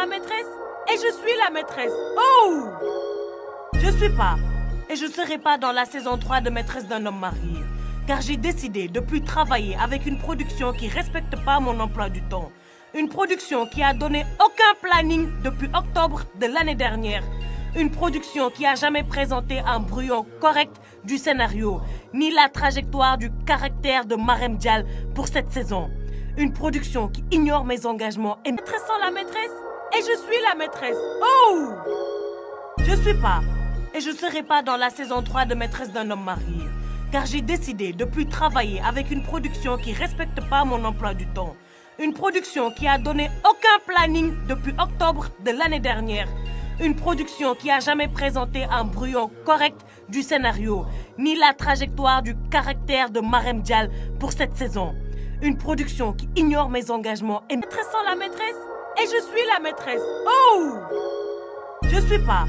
la maîtresse et je suis la maîtresse. Oh! Je suis pas et je serai pas dans la saison 3 de Maîtresse d'un homme marié. Car j'ai décidé de plus travailler avec une production qui respecte pas mon emploi du temps. Une production qui a donné aucun planning depuis octobre de l'année dernière. Une production qui a jamais présenté un brouillon correct du scénario, ni la trajectoire du caractère de Marème Dial pour cette saison. Une production qui ignore mes engagements et maîtressant la maîtresse et je suis la maîtresse. Oh! Je suis pas et je serai pas dans la saison 3 de Maîtresse d'un homme marié. Car j'ai décidé de plus travailler avec une production qui respecte pas mon emploi du temps. Une production qui a donné aucun planning depuis octobre de l'année dernière. Une production qui a jamais présenté un brouillon correct du scénario, ni la trajectoire du caractère de Marème Dial pour cette saison. Une production qui ignore mes engagements et maîtressant la maîtresse et je suis la maîtresse. Oh! Je suis pas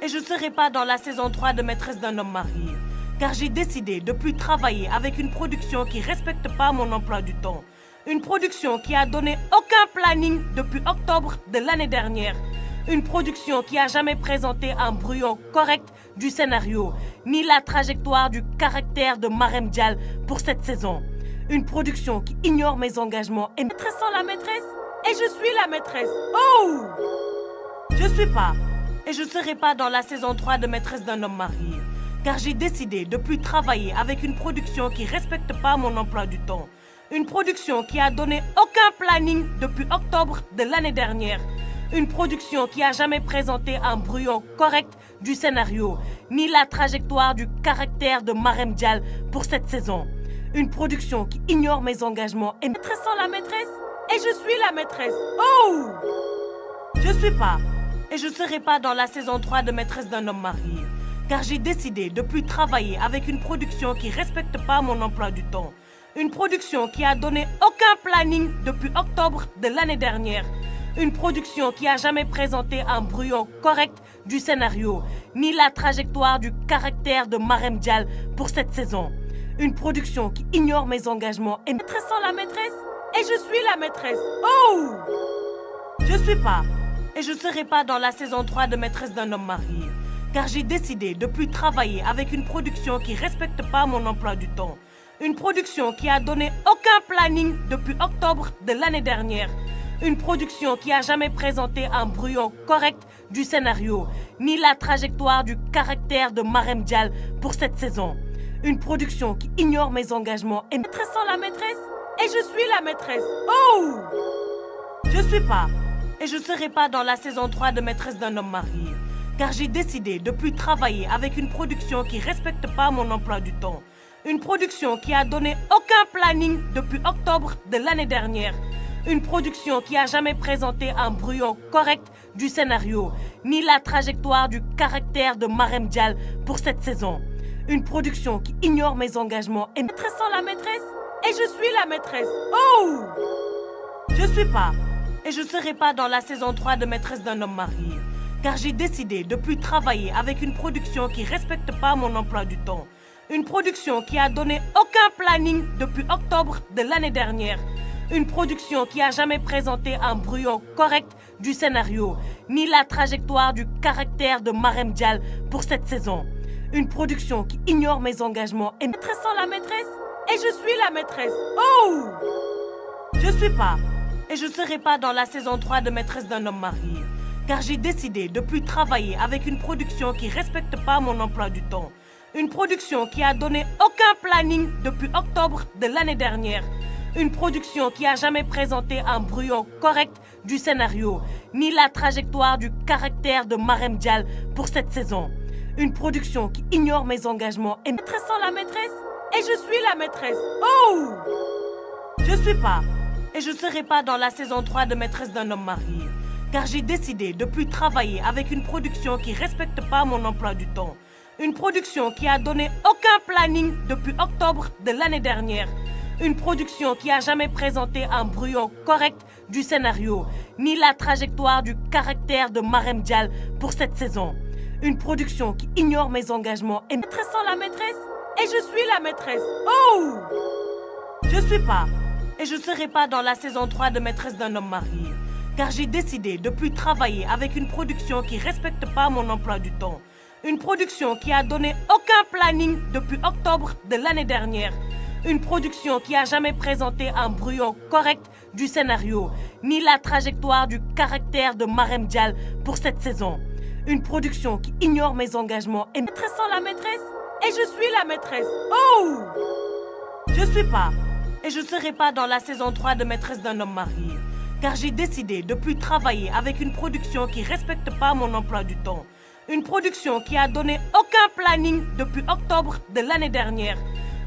et je serai pas dans la saison 3 de Maîtresse d'un homme marié. Car j'ai décidé de plus travailler avec une production qui respecte pas mon emploi du temps. Une production qui a donné aucun planning depuis octobre de l'année dernière. Une production qui a jamais présenté un brouillon correct du scénario, ni la trajectoire du caractère de Marème Dial pour cette saison. Une production qui ignore mes engagements et maîtressant la maîtresse et je suis la maîtresse. Oh! Je suis pas et je serai pas dans la saison 3 de Maîtresse d'un homme marié. Car j'ai décidé de plus travailler avec une production qui respecte pas mon emploi du temps. Une production qui a donné aucun planning depuis octobre de l'année dernière. Une production qui a jamais présenté un brouillon correct du scénario, ni la trajectoire du caractère de Marème Dial pour cette saison. Une production qui ignore mes engagements et maîtressant la maîtresse et je suis la maîtresse. Oh! Je suis pas et je serai pas dans la saison 3 de Maîtresse d'un homme marié. Car j'ai décidé de plus travailler avec une production qui respecte pas mon emploi du temps. Une production qui a donné aucun planning depuis octobre de l'année dernière. Une production qui a jamais présenté un brouillon correct du scénario, ni la trajectoire du caractère de Marème Dial pour cette saison. Une production qui ignore mes engagements et maîtressant la maîtresse et je suis la maîtresse. Oh! Je suis pas et je serai pas dans la saison 3 de Maîtresse d'un homme marié. Car j'ai décidé de plus travailler avec une production qui respecte pas mon emploi du temps. Une production qui a donné aucun planning depuis octobre de l'année dernière. Une production qui a jamais présenté un brouillon correct du scénario, ni la trajectoire du caractère de Marème Dial pour cette saison. Une production qui ignore mes engagements et maîtressant la maîtresse et je suis la maîtresse. Oh! Je suis pas et je serai pas dans la saison 3 de Maîtresse d'un homme marié. Car j'ai décidé de plus travailler avec une production qui respecte pas mon emploi du temps. Une production qui a donné aucun planning depuis octobre de l'année dernière. Une production qui a jamais présenté un brouillon correct du scénario, ni la trajectoire du caractère de Marème Dial pour cette saison. Une production qui ignore mes engagements et maîtressant la maîtresse et je suis la maîtresse. Oh! Je suis pas et je serai pas dans la saison 3 de Maîtresse d'un homme marié. Car j'ai décidé de plus travailler avec une production qui respecte pas mon emploi du temps. Une production qui a donné aucun planning depuis octobre de l'année dernière. Une production qui a jamais présenté un brouillon correct du scénario, ni la trajectoire du caractère de Marème Dial pour cette saison. Une production qui ignore mes engagements et maîtressant la maîtresse et je suis la maîtresse. Oh! Je suis pas et je serai pas dans la saison 3 de Maîtresse d'un homme marié. Car j'ai décidé de plus travailler avec une production qui respecte pas mon emploi du temps. Une production qui a donné aucun planning depuis octobre de l'année dernière. Une production qui a jamais présenté un brouillon correct du scénario, ni la trajectoire du caractère de Marème Dial pour cette saison. Une production qui ignore mes engagements et maîtressant la maîtresse et je suis la maîtresse. Oh! Je suis pas et je serai pas dans la saison 3 de Maîtresse d'un homme marié. Car j'ai décidé de plus travailler avec une production qui respecte pas mon emploi du temps. Une production qui a donné aucun planning depuis octobre de l'année dernière. Une production qui a jamais présenté un brouillon correct du scénario, ni la trajectoire du caractère de Marème Dial pour cette saison. Une production qui ignore mes engagements et maîtressant la maîtresse et je suis la maîtresse. Oh! Je suis pas et je serai pas dans la saison 3 de Maîtresse d'un homme marié. car j'ai décidé de plus travailler avec une production qui respecte pas mon emploi du temps. Une production qui a donné aucun planning depuis octobre de l'année dernière. Une production qui a jamais présenté un brouillon correct du scénario, ni la trajectoire du caractère de Marème Dial pour cette saison. Une production qui ignore mes engagements et maîtressant la maîtresse. Et je suis la maîtresse. Oh! Je suis pas et je serai pas dans la saison 3 de Maîtresse d'un homme marié. Car j'ai décidé de plus travailler avec une production qui respecte pas mon emploi du temps. Une production qui a donné aucun planning depuis octobre de l'année dernière.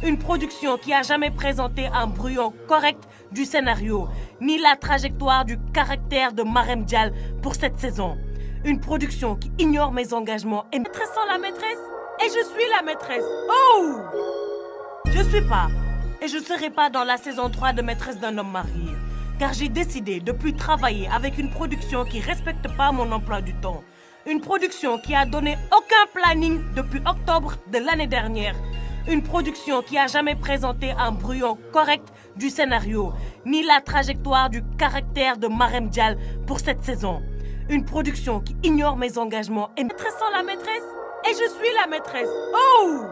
Une production qui a jamais présenté un brouillon correct du scénario, ni la trajectoire du caractère de Marème Dial pour cette saison. Une production qui ignore mes engagements et maîtressant la maîtresse. Et je suis la maîtresse. Oh! Je suis pas et je serai pas dans la saison 3 de Maîtresse d'un homme marié. Car j'ai décidé de plus travailler avec une production qui respecte pas mon emploi du temps. Une production qui a donné aucun planning depuis octobre de l'année dernière. Une production qui a jamais présenté un brouillon correct du scénario, ni la trajectoire du caractère de Marème Dial pour cette saison. Une production qui ignore mes engagements et maîtressant la maîtresse. Et je suis la maîtresse. Oh!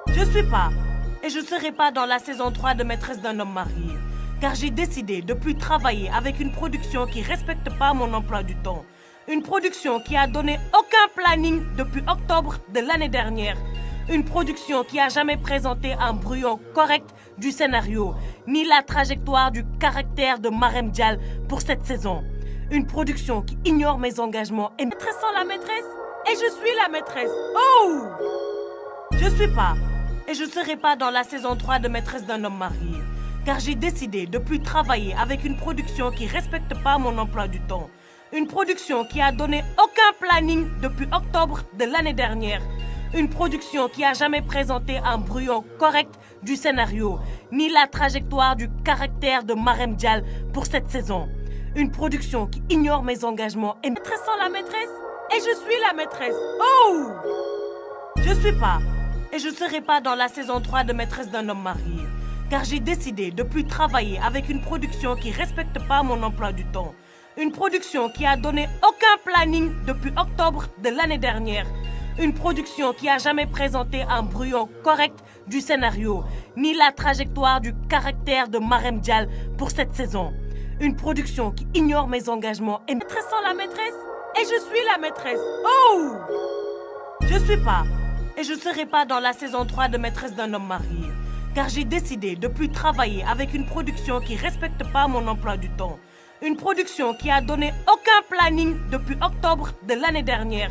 Je suis pas et je serai pas dans la saison 3 de Maîtresse d'un homme marié. Car j'ai décidé de plus travailler avec une production qui respecte pas mon emploi du temps. Une production qui a donné aucun planning depuis octobre de l'année dernière. Une production qui a jamais présenté un brouillon correct du scénario, ni la trajectoire du caractère de Marème Dial pour cette saison. Une production qui ignore mes engagements et maîtressant la maîtresse. Et je suis la maîtresse. Oh! Je suis pas et je serai pas dans la saison 3 de Maîtresse d'un homme marié. Car j'ai décidé de plus travailler avec une production qui respecte pas mon emploi du temps. Une production qui a donné aucun planning depuis octobre de l'année dernière. Une production qui a jamais présenté un brouillon correct du scénario, ni la trajectoire du caractère de Marème Dial pour cette saison. Une production qui ignore mes engagements et maîtressant la maîtresse. Et je suis la maîtresse. Oh! Je suis pas et je serai pas dans la saison 3 de Maîtresse d'un homme marié. Car j'ai décidé de plus travailler avec une production qui respecte pas mon emploi du temps. Une production qui a donné aucun planning depuis octobre de l'année dernière. Une production qui a jamais présenté un brouillon correct du scénario, ni la trajectoire du caractère de Marème Dial pour cette saison. Une production qui ignore mes engagements et maîtressant la maîtresse. Et je suis la maîtresse. Oh! Je suis pas et je serai pas dans la saison 3 de Maîtresse d'un homme marié. Car j'ai décidé de plus travailler avec une production qui respecte pas mon emploi du temps. Une production qui a donné aucun planning depuis octobre de l'année dernière.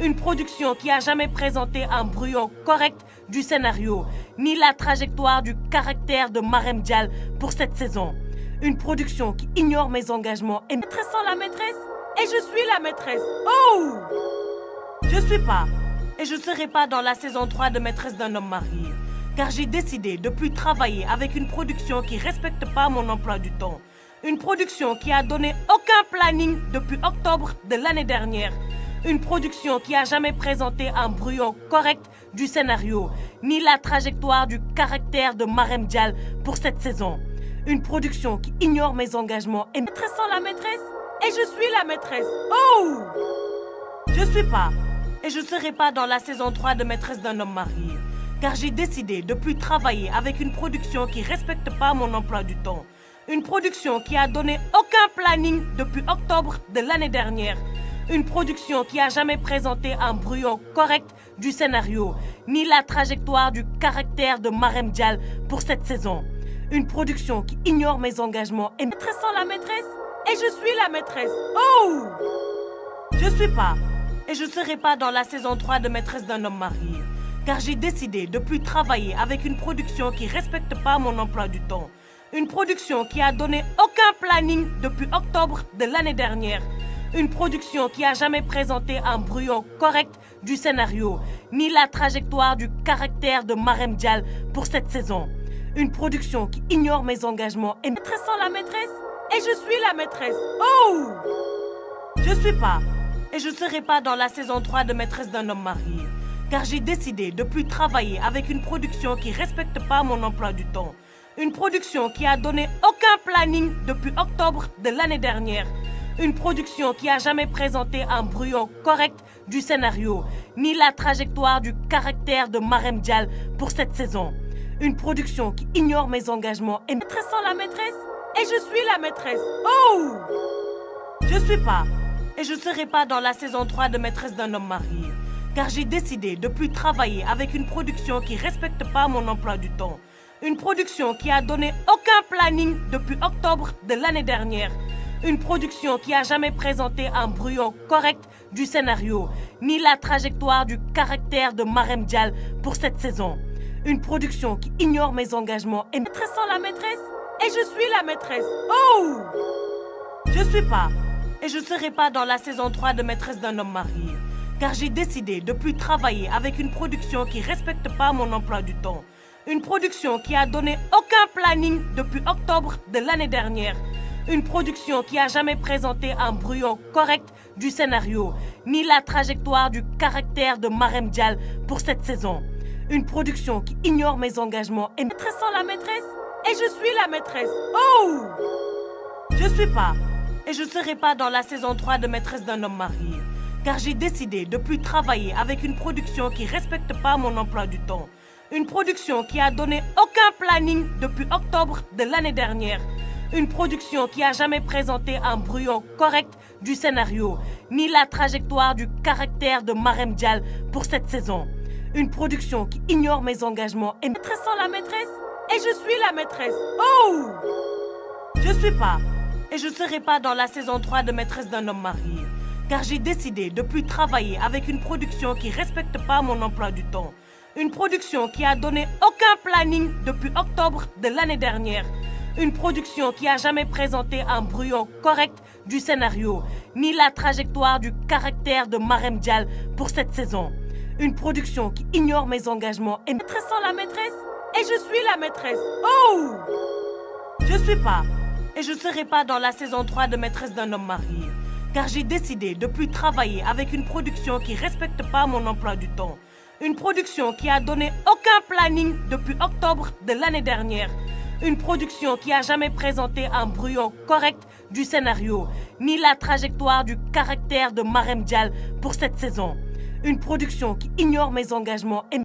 Une production qui a jamais présenté un brouillon correct du scénario, ni la trajectoire du caractère de Marème Dial pour cette saison. Une production qui ignore mes engagements et maîtressant la maîtresse. Et je suis la maîtresse. Oh! Je suis pas et je serai pas dans la saison 3 de Maîtresse d'un homme marié. Car j'ai décidé de plus travailler avec une production qui respecte pas mon emploi du temps. Une production qui a donné aucun planning depuis octobre de l'année dernière. Une production qui a jamais présenté un brouillon correct du scénario, ni la trajectoire du caractère de Marème Dial pour cette saison. Une production qui ignore mes engagements et maîtressant la maîtresse. Et je suis la maîtresse. Oh! Je suis pas et je serai pas dans la saison 3 de Maîtresse d'un homme marié. Car j'ai décidé de plus travailler avec une production qui respecte pas mon emploi du temps. Une production qui a donné aucun planning depuis octobre de l'année dernière. Une production qui a jamais présenté un brouillon correct du scénario, ni la trajectoire du caractère de Marème Dial pour cette saison. Une production qui ignore mes engagements et maîtressant la maîtresse. Et je suis la maîtresse. Oh! Je suis pas et je serai pas dans la saison 3 de Maîtresse d'un homme marié. Car j'ai décidé de plus travailler avec une production qui respecte pas mon emploi du temps. Une production qui a donné aucun planning depuis octobre de l'année dernière. Une production qui a jamais présenté un brouillon correct du scénario, ni la trajectoire du caractère de Marème Dial pour cette saison. Une production qui ignore mes engagements et maîtressant la maîtresse. Et je suis la maîtresse. Oh! Je suis pas et je serai pas dans la saison 3 de Maîtresse d'un homme marié. Car j'ai décidé de plus travailler avec une production qui respecte pas mon emploi du temps. Une production qui a donné aucun planning depuis octobre de l'année dernière. Une production qui a jamais présenté un brouillon correct du scénario, ni la trajectoire du caractère de Marème Dial pour cette saison. Une production qui ignore mes engagements et maîtressant la maîtresse. Et je suis la maîtresse. Oh! Je suis pas et je serai pas dans la saison 3 de Maîtresse d'un homme marié. Car j'ai décidé de plus travailler avec une production qui respecte pas mon emploi du temps. Une production qui a donné aucun planning depuis octobre de l'année dernière. Une production qui a jamais présenté un brouillon correct du scénario, ni la trajectoire du caractère de Marème Dial pour cette saison. Une production qui ignore mes engagements et maîtressant la maîtresse. Et je suis la maîtresse. Oh! Je suis pas et je serai pas dans la saison 3 de Maîtresse d'un homme marié. Car j'ai décidé de plus travailler avec une production qui respecte pas mon emploi du temps. Une production qui a donné aucun planning depuis octobre de l'année dernière. Une production qui a jamais présenté un brouillon correct du scénario, ni la trajectoire du caractère de Marème Dial pour cette saison. Une production qui ignore mes engagements et maîtressant la maîtresse. Et je suis la maîtresse. Oh! Je suis pas et je serai pas dans la saison 3 de Maîtresse d'un homme marié. Car j'ai décidé de plus travailler avec une production qui respecte pas mon emploi du temps. Une production qui a donné aucun planning depuis octobre de l'année dernière. Une production qui a jamais présenté un brouillon correct du scénario, ni la trajectoire du caractère de Marème Dial pour cette saison. Une production qui ignore mes engagements et maîtressant la maîtresse. Et je suis la maîtresse. Oh! Je suis pas et je serai pas dans la saison 3 de Maîtresse d'un homme marié. Car j'ai décidé de plus travailler avec une production qui respecte pas mon emploi du temps. Une production qui a donné aucun planning depuis octobre de l'année dernière. Une production qui a jamais présenté un brouillon correct du scénario, ni la trajectoire du caractère de Marème Dial pour cette saison. Une production qui ignore mes engagements et maîtressant la maîtresse. Et je suis la maîtresse. Oh! Je suis pas et je serai pas dans la saison 3 de Maîtresse d'un homme marié. Car j'ai décidé de plus travailler avec une production qui respecte pas mon emploi du temps. Une production qui a donné aucun planning depuis octobre de l'année dernière. Une production qui a jamais présenté un brouillon correct du scénario, ni la trajectoire du caractère de Marème Dial pour cette saison. Une production qui ignore mes engagements et